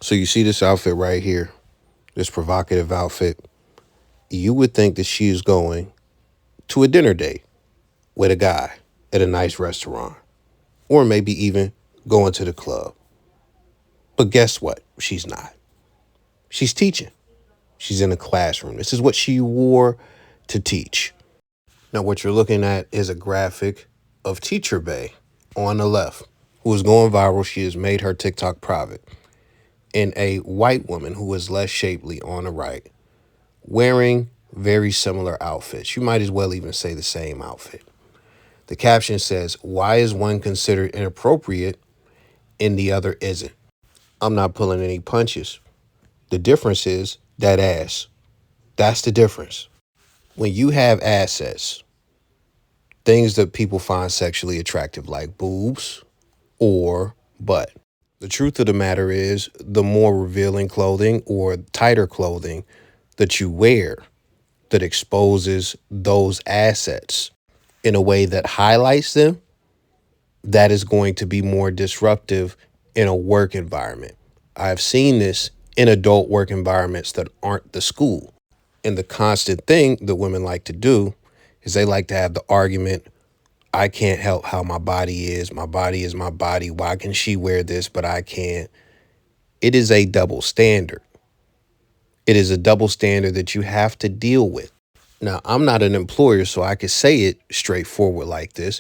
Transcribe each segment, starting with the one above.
So you see this outfit right here, this provocative outfit. You would think that she is going to a dinner date with a guy at a nice restaurant, or maybe even going to the club. But guess what? She's not. She's teaching. She's in a classroom. This is what she wore to teach. Now, what you're looking at is a graphic of Teacher Bae on the left, who is going viral. She has made her TikTok private. And a white woman who is less shapely on the right, wearing very similar outfits. You might as well even say the same outfit. The caption says, "Why is one considered inappropriate and the other isn't?" I'm not pulling any punches. The difference is that ass. That's the difference. When you have assets, things that people find sexually attractive, like boobs or butt. The truth of the matter is, the more revealing clothing or tighter clothing that you wear that exposes those assets in a way that highlights them, that is going to be more disruptive in a work environment. I've seen this in adult work environments that aren't the school. And the constant thing that women like to do is they like to have the argument, I can't help how my body is. My body is my body. Why can she wear this, but I can't? It is a double standard. It is a double standard that you have to deal with. Now, I'm not an employer, so I could say it straightforward like this.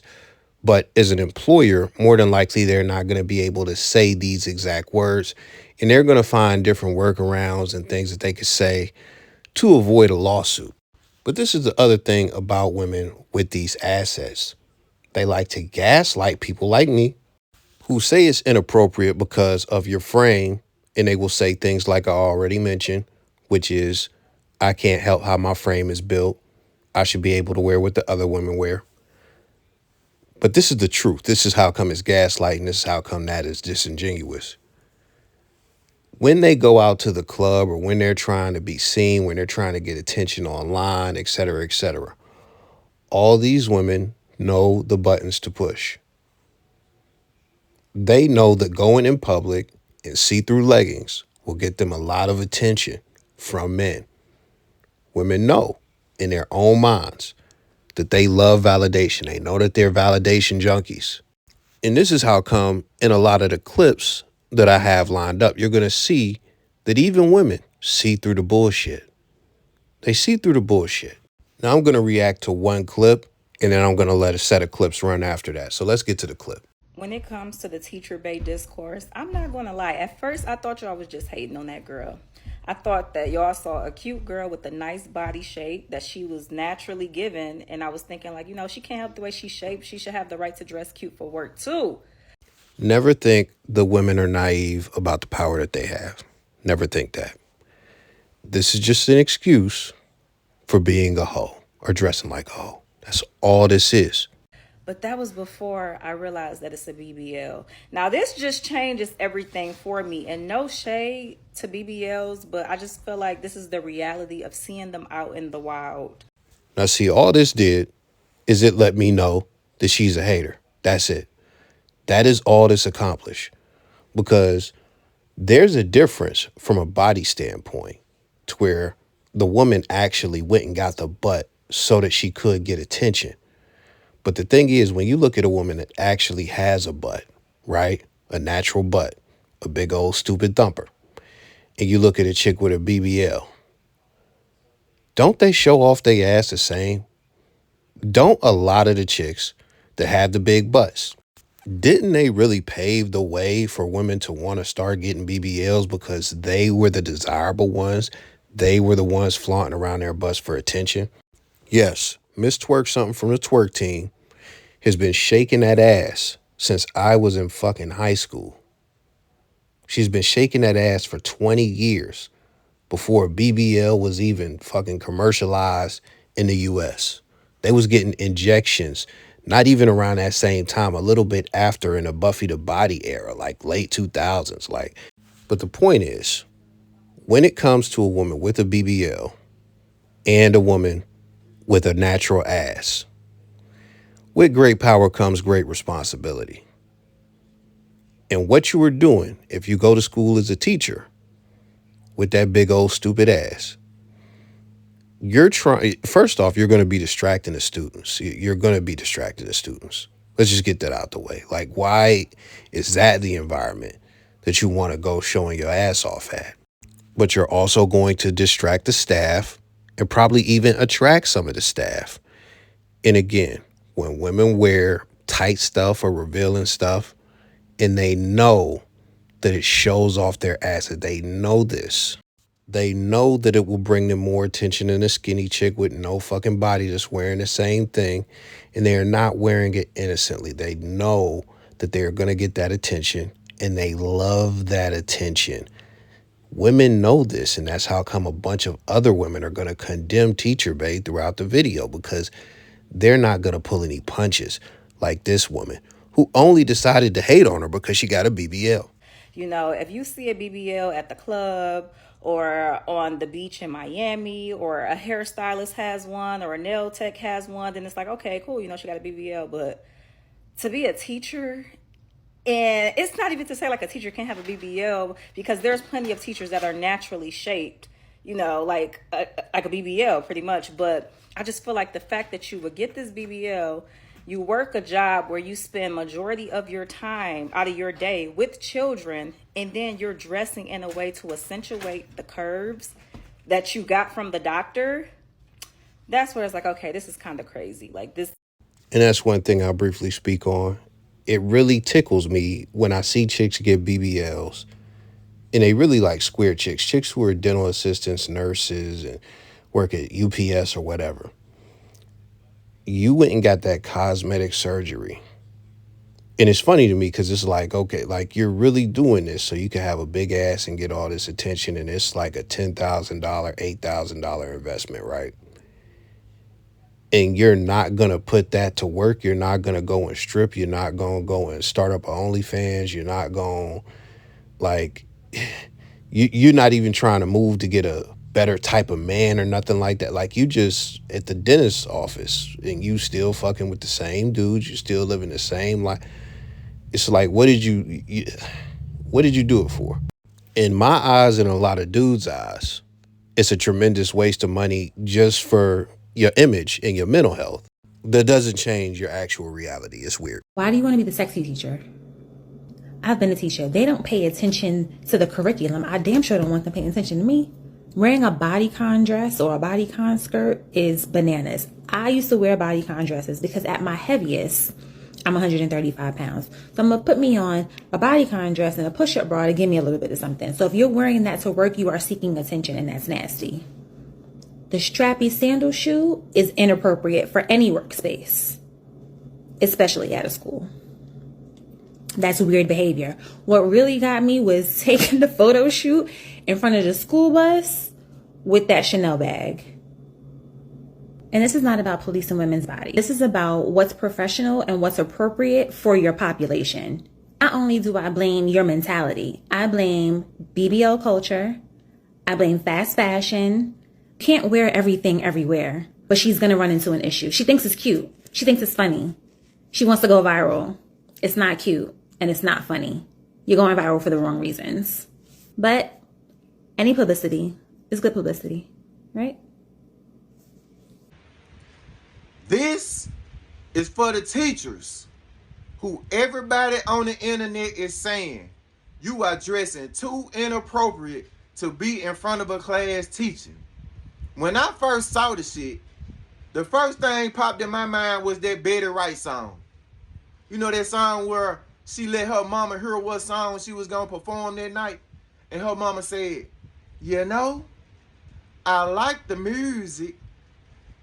But as an employer, more than likely, they're not going to be able to say these exact words. And they're going to find different workarounds and things that they could say to avoid a lawsuit. But this is the other thing about women with these assets. They like to gaslight people like me who say it's inappropriate because of your frame. And they will say things like I already mentioned, which is, I can't help how my frame is built. I should be able to wear what the other women wear. But this is the truth. This is how come it's gaslighting. This is how come that is disingenuous. When they go out to the club or when they're trying to be seen, when they're trying to get attention online, et cetera, all these women know the buttons to push. They know that going in public in see-through leggings will get them a lot of attention from men. Women know in their own minds that they love validation. They know that they're validation junkies. And this is how come in a lot of the clips that I have lined up, you're going to see that even women see through the bullshit. They see through the bullshit. Now I'm going to react to one clip and then I'm going to let a set of clips run after that. So let's get to the clip. When it comes to the Teacher Bae discourse, I'm not going to lie. At first, I thought y'all was just hating on that girl. I thought that y'all saw a cute girl with a nice body shape that she was naturally given. And I was thinking like, she can't help the way she's shaped. She should have the right to dress cute for work too. Never think the women are naive about the power that they have. Never think that. This is just an excuse for being a hoe or dressing like a hoe. That's all this is. But that was before I realized that it's a BBL. Now, this just changes everything for me. And no shade to BBLs, but I just feel like this is the reality of seeing them out in the wild. Now, see, all this did is it let me know that she's a hater. That's it. That is all this accomplished. Because there's a difference from a body standpoint to where the woman actually went and got the butt so that she could get attention. But the thing is, when you look at a woman that actually has a butt, right? A natural butt, a big old stupid thumper, and you look at a chick with a BBL, don't they show off their ass the same? Don't a lot of the chicks that have the big butts, didn't they really pave the way for women to want to start getting BBLs because they were the desirable ones? They were the ones flaunting around their butts for attention. Yes, Miss Twerk something from the twerk team has been shaking that ass since I was in fucking high school. She's been shaking that ass for 20 years before BBL was even fucking commercialized in the US. They was getting injections, not even around that same time, a little bit after in the Buffy the Body era, like late 2000s. But the point is, when it comes to a woman with a BBL and a woman with a natural ass, with great power comes great responsibility. And what you are doing, if you go to school as a teacher, with that big old stupid ass. You're trying, first off, you're going to be distracting the students. You're going to be distracting the students. Let's just get that out the way. Like, why is that the environment that you want to go showing your ass off at? But you're also going to distract the staff and probably even attract some of the staff. And again, when women wear tight stuff or revealing stuff and they know that it shows off their asset, they know this. They know that it will bring them more attention than a skinny chick with no fucking body that's wearing the same thing. And they are not wearing it innocently. They know that they're going to get that attention and they love that attention. Women know this, and that's how come a bunch of other women are going to condemn Teacher Bae throughout the video, because they're not going to pull any punches like this woman who only decided to hate on her because she got a BBL. You know, if you see a BBL at the club or on the beach in Miami, or a hairstylist has one or a nail tech has one, then it's like, okay, cool, you know, she got a BBL. But to be a teacher, and it's not even to say like a teacher can't have a BBL, because there's plenty of teachers that are naturally shaped, you know, like a BBL pretty much. But I just feel like the fact that you would get this BBL, you work a job where you spend majority of your time out of your day with children, and then you're dressing in a way to accentuate the curves that you got from the doctor. That's where it's like, okay, this is kind of crazy. Like this. And that's one thing I'll briefly speak on. It really tickles me when I see chicks get BBLs, and they really like square chicks who are dental assistants, nurses, and work at UPS or whatever. You went and got that cosmetic surgery. And it's funny to me because it's like, okay, like you're really doing this so you can have a big ass and get all this attention. And it's like a $10,000, $8,000 investment, right? And you're not going to put that to work. You're not going to go and strip. You're not going to go and start up an OnlyFans. You're not going, like, you're not even trying to move to get a better type of man or nothing like that. Like, you just at the dentist's office and you still fucking with the same dudes. You still living the same life. It's like, what did you do it for? In my eyes and a lot of dudes' eyes, it's a tremendous waste of money just for your image and your mental health. That doesn't change your actual reality. It's weird. Why do you want to be the sexy teacher? I've been a teacher. They don't pay attention to the curriculum. I damn sure don't want them paying attention to me. Wearing a bodycon dress or a bodycon skirt is bananas. I used to wear bodycon dresses because at my heaviest, I'm 135 pounds. So I'm going to put me on a bodycon dress and a push-up bra to give me a little bit of something. So if you're wearing that to work, you are seeking attention, and that's nasty. The strappy sandal shoe is inappropriate for any workspace, especially at a school. That's weird behavior. What really got me was taking the photo shoot in front of the school bus with that Chanel bag. And this is not about policing women's bodies. This is about what's professional and what's appropriate for your population. Not only do I blame your mentality, I blame BBL culture. I blame fast fashion. Can't wear everything everywhere, but she's going to run into an issue. She thinks it's cute. She thinks it's funny. She wants to go viral. It's not cute and it's not funny. You're going viral for the wrong reasons. But any publicity is good publicity, right? This is for the teachers who everybody on the internet is saying you are dressing too inappropriate to be in front of a class teaching. When I first saw the shit, the first thing popped in my mind was that Betty Wright song. You know that song where she let her mama hear what song she was going to perform that night? And her mama said, you know, I like the music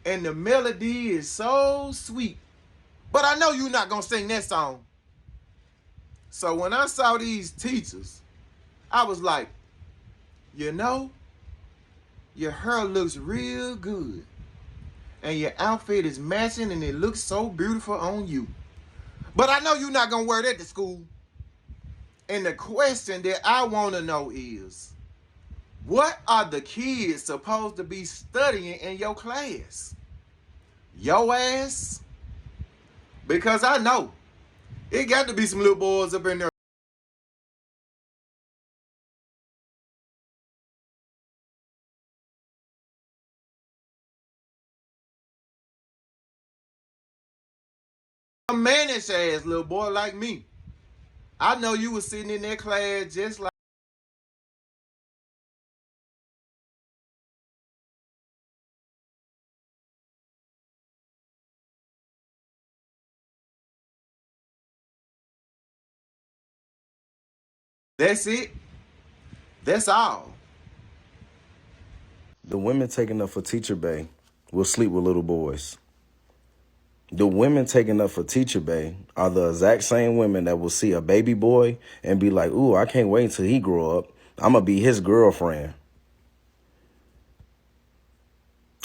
and the melody is so sweet, but I know you're not going to sing that song. So when I saw these teachers, I was like, you know, your hair looks real good and your outfit is matching and it looks so beautiful on you. But I know you're not going to wear that to school. And the question that I want to know is, what are the kids supposed to be studying in your class? Your ass? Because I know it got to be some little boys up in there some mannish ass little boy like me. I know you was sitting in that class just like. That's it. That's all. The women taking up for Teacher Bae will sleep with little boys. The women taking up for Teacher Bae are the exact same women that will see a baby boy and be like, ooh, I can't wait until he grow up. I'm going to be his girlfriend.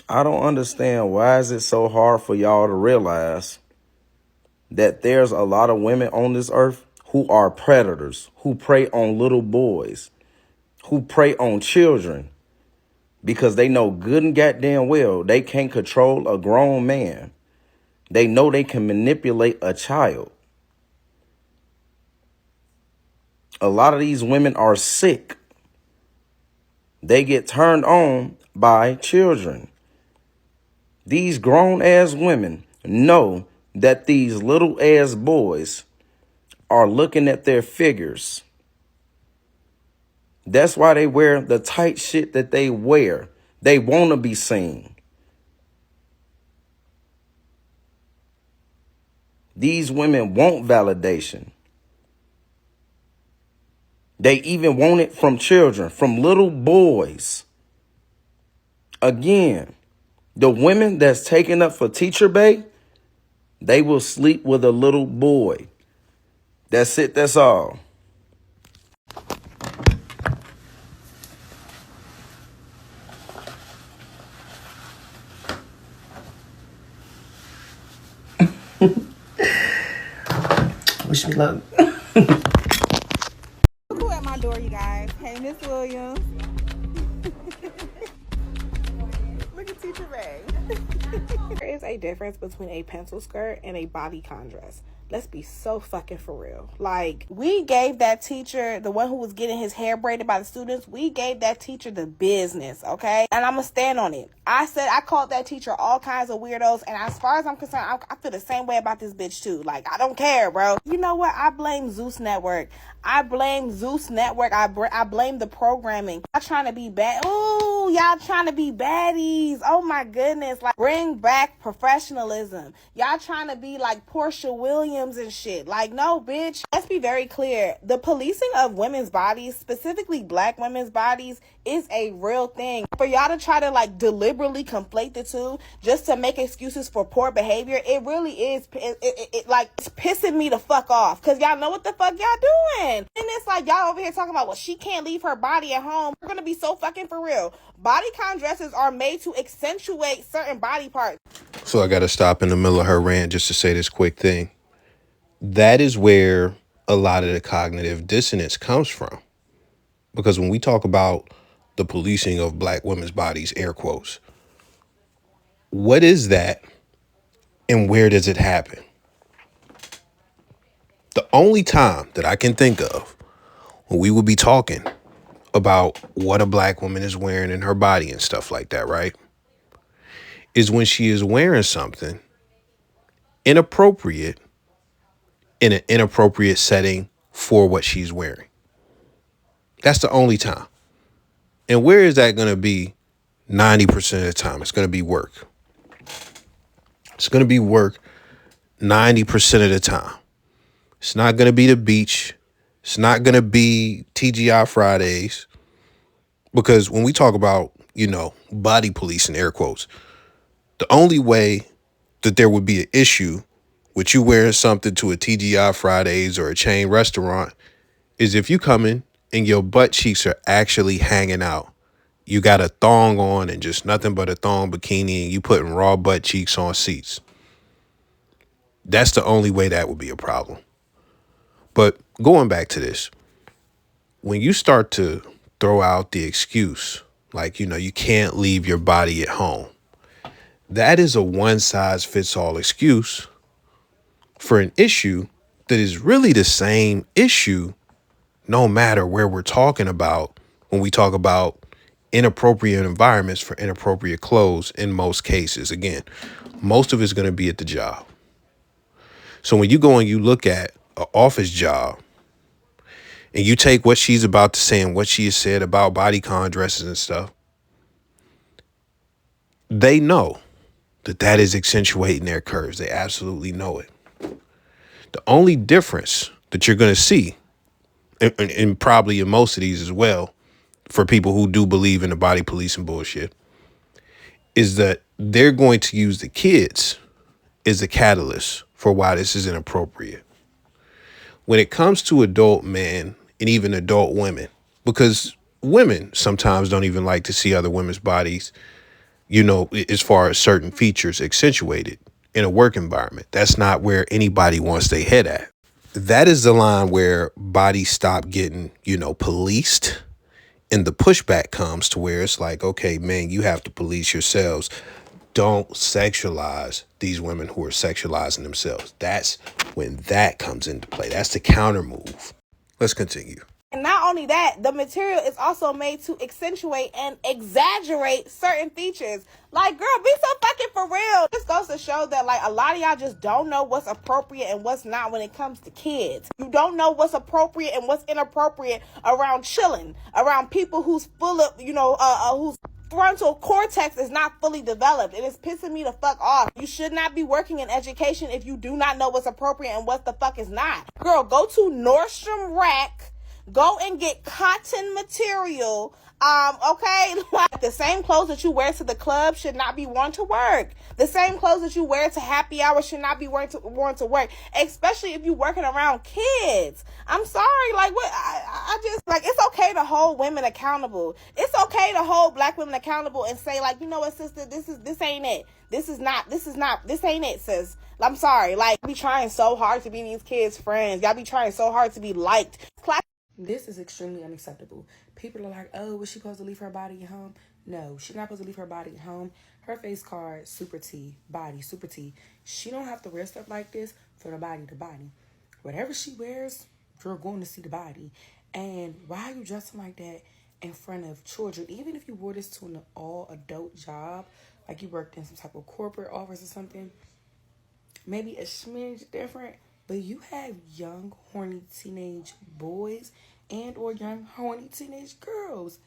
I don't understand why is it so hard for y'all to realize that there's a lot of women on this earth who are predators, who prey on little boys, who prey on children because they know good and goddamn well they can't control a grown man. They know they can manipulate a child. A lot of these women are sick. They get turned on by children. These grown-ass women know that these little-ass boys are looking at their figures. That's why they wear the tight shit that they wear. They want to be seen. These women want validation. They even want it from children, from little boys. Again, the women that's taking up for Teacher Bae, they will sleep with a little boy. That's it. That's all. Wish me luck. Who at my door, you guys? Hey, Miss Williams. Look at Teacher Bae. There is a difference between a pencil skirt and a bodycon dress. Let's be so fucking for real. Like, we gave that teacher, the one who was getting his hair braided by the students, we gave that teacher the business, okay? And I'm gonna stand on it. I called that teacher all kinds of weirdos, and as far as I'm concerned, I feel the same way about this bitch too. Like, I don't care, bro. You know what? I blame Zeus Network. I blame the programming. Y'all trying to be bad. Ooh, y'all trying to be baddies. Oh my goodness. Like, bring back professionalism. Y'all trying to be like Portia Williams and shit. Like, no, bitch. Let's be very clear. The policing of women's bodies, specifically black women's bodies, is a real thing. For y'all to try to like deliberately conflate the two just to make excuses for poor behavior, it really is. It's pissing me the fuck off. Cause y'all know what the fuck y'all doing. And it's like y'all over here talking about, well, she can't leave her body at home. We're gonna be so fucking for real. Bodycon dresses are made to accentuate certain body parts. So I got to stop in the middle of her rant just to say this quick thing. That is where a lot of the cognitive dissonance comes from. Because when we talk about the policing of black women's bodies, air quotes, what is that and where does it happen? The only time that I can think of when we would be talking about what a black woman is wearing in her body and stuff like that, right, is when she is wearing something inappropriate in an inappropriate setting for what she's wearing. That's the only time. And where is that going to be 90% of the time? It's going to be work. It's going to be work 90% of the time. It's not going to be the beach. It's not going to be TGI Fridays. Because when we talk about, body police in air quotes, the only way that there would be an issue with you wearing something to a TGI Fridays or a chain restaurant is if you come in and your butt cheeks are actually hanging out. You got a thong on and just nothing but a thong bikini and you putting raw butt cheeks on seats. That's the only way that would be a problem. But going back to this, when you start to throw out the excuse, like, you can't leave your body at home, that is a one-size-fits-all excuse for an issue that is really the same issue no matter where we're talking about when we talk about inappropriate environments for inappropriate clothes in most cases. Again, most of it's going to be at the job. So when you go and you look at an office job and you take what she's about to say and what she has said about bodycon dresses and stuff, they know that that is accentuating their curves. They absolutely know it. The only difference that you're going to see, and probably in most of these as well, for people who do believe in the body police and bullshit, is that they're going to use the kids as a catalyst for why this is inappropriate. When it comes to adult men and even adult women, because women sometimes don't even like to see other women's bodies, you know, as far as certain features accentuated in a work environment. That's not where anybody wants their head at. That is the line where bodies stop getting, you know, policed. And the pushback comes to where it's like, okay, man, you have to police yourselves. Don't sexualize these women who are sexualizing themselves. That's when that comes into play. That's the counter move. Let's continue. And not only that, the material is also made to accentuate and exaggerate certain features. Like, girl, be so fucking for real. This goes to show that, like, a lot of y'all just don't know what's appropriate and what's not when it comes to kids. You don't know what's appropriate and what's inappropriate around chilling, around people who's full of, who's frontal cortex is not fully developed. It is pissing me the fuck off. You should not be working in education if you do not know what's appropriate and what the fuck is not. Girl, go to Nordstrom Rack. Go and get cotton material. Okay, like the same clothes that you wear to the club should not be worn to work. The same clothes that you wear to happy hour should not be worn to work, especially if you're working around kids. I'm sorry, like what? I just like it's okay to hold women accountable. It's okay to hold black women accountable and say like, you know what, sister, this ain't it. This ain't it, sis. I'm sorry. Like, y'all be trying so hard to be these kids' friends. Y'all be trying so hard to be liked. This is extremely unacceptable. People are like, oh, was she supposed to leave her body at home? No, she's not supposed to leave her body at home. Her face card, super T, body, super T. She don't have to wear stuff like this for the body to body. Whatever she wears, you're going to see the body. And why are you dressing like that in front of children? Even if you wore this to an all-adult job, like you worked in some type of corporate office or something, maybe a smidge different. But you have young, horny teenage boys and or young, horny teenage girls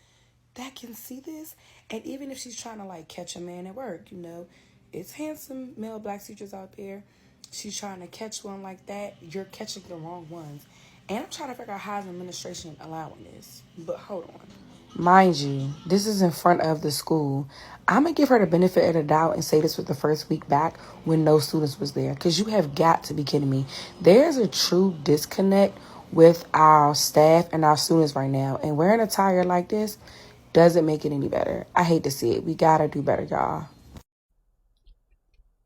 that can see this. And even if she's trying to, like, catch a man at work, you know, it's handsome male black teachers out there. She's trying to catch one like that. You're catching the wrong ones. And I'm trying to figure out how the administration allowing this. But hold on. Mind you, this is in front of the school. I'm going to give her the benefit of the doubt and say this was the first week back when no students was there. Because you have got to be kidding me. There's a true disconnect with our staff and our students right now. And wearing attire like this doesn't make it any better. I hate to see it. We got to do better, y'all.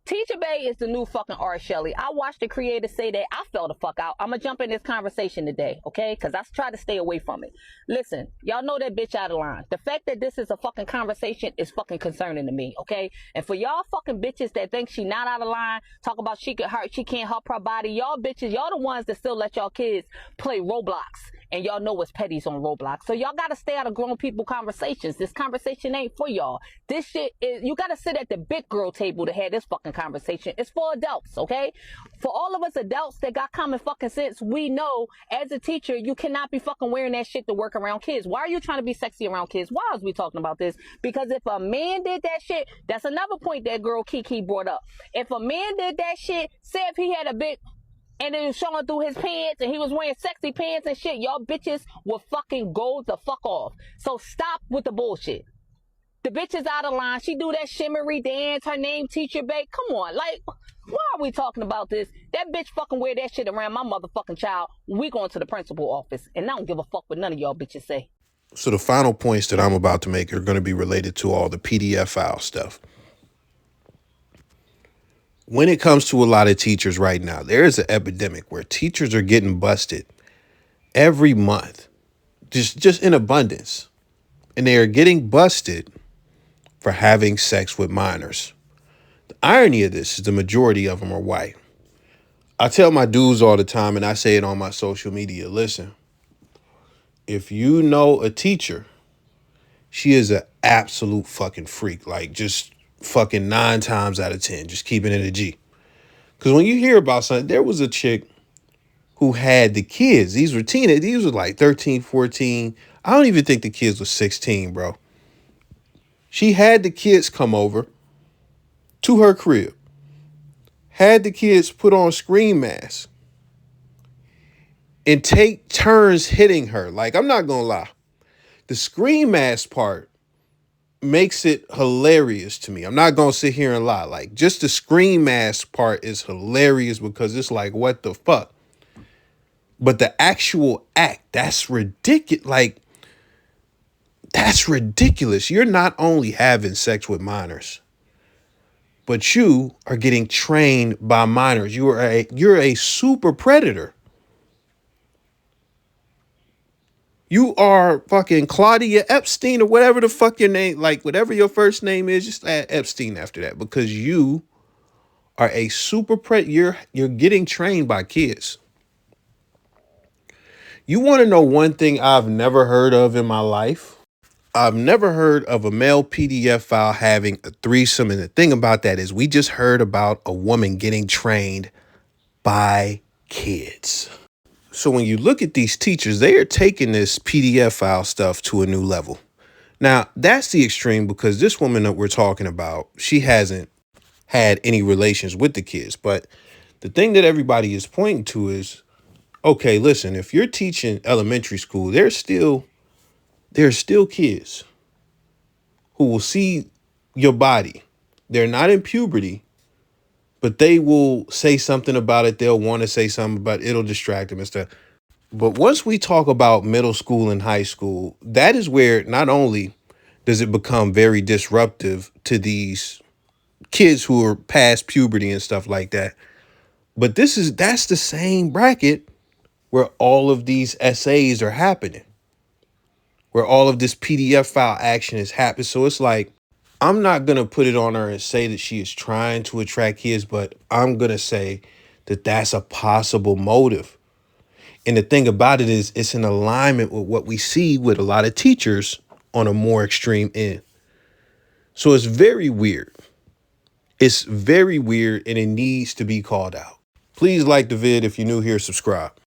Teacher Bae is the new fucking R. Shelley. I watched the creator say that. I fell the fuck out. I'm gonna jump in this conversation today, okay? Because I try to stay away from it. Listen, y'all know that bitch out of line. The fact that this is a fucking conversation is fucking concerning to me, okay? And for y'all fucking bitches that think she not out of line, talk about she can't help her body, y'all bitches, y'all the ones that still let y'all kids play Roblox. And y'all know what's petty's on Roblox. So y'all gotta stay out of grown people conversations. This conversation ain't for y'all. This shit is, you gotta sit at the big girl table to have this fucking conversation. It's for adults, okay? For all of us adults that got common fucking sense, we know as a teacher, you cannot be fucking wearing that shit to work around kids. Why are you trying to be sexy around kids? Why is we talking about this? Because if a man did that shit, that's another point that girl Kiki brought up. If a man did that shit, say if he had a big and then showing through his pants and he was wearing sexy pants and shit, y'all bitches will fucking go the fuck off. So stop with the bullshit. The bitch is out of line. She do that shimmery dance. Her name Teacher Bae. Come on, like, why are we talking about this? That bitch fucking wear that shit around my motherfucking child. We going to the principal office. And I don't give a fuck what none of y'all bitches say. So the final points that I'm about to make are going to be related to all the PDF file stuff. When it comes to a lot of teachers right now, there is an epidemic where teachers are getting busted every month, just in abundance. And they are getting busted for having sex with minors. The irony of this is the majority of them are white. I tell my dudes all the time, and I say it on my social media, listen, if you know a teacher, she is an absolute fucking freak. Like, just fucking 9 times out of 10, just keeping it a G. Because when you hear about something, there was a chick who had the kids. These were teenagers. These were like 13, 14. I don't even think the kids were 16, bro. She had the kids come over to her crib, had the kids put on screen masks, and take turns hitting her. Like, I'm not going to lie. The screen mask part makes it hilarious to me. I'm not going to sit here and lie. Like, just the screen mask part is hilarious because it's like, what the fuck? But the actual act, that's ridiculous. Like, that's ridiculous. You're not only having sex with minors, but you are getting trained by minors. You're a super predator. You are fucking Claudia Epstein or whatever the fuck your name, like whatever your first name is, just add Epstein after that because you are a super predator. You're getting trained by kids. You want to know one thing I've never heard of in my life? I've never heard of a male PDF file having a threesome. And the thing about that is we just heard about a woman getting trained by kids. So when you look at these teachers, they are taking this PDF file stuff to a new level. Now, that's the extreme because this woman that we're talking about, she hasn't had any relations with the kids. But the thing that everybody is pointing to is, okay, listen, if you're teaching elementary school, there's still kids who will see your body. They're not in puberty, but they will say something about it. They'll want to say something about it. It'll distract them and stuff. But once we talk about middle school and high school, that is where not only does it become very disruptive to these kids who are past puberty and stuff like that, but that's the same bracket where all of these essays are happening, where all of this PDF file action is happening. So it's like, I'm not going to put it on her and say that she is trying to attract kids, but I'm going to say that that's a possible motive. And the thing about it is it's in alignment with what we see with a lot of teachers on a more extreme end. So it's very weird. It's very weird and it needs to be called out. Please like the vid. If you're new here, subscribe.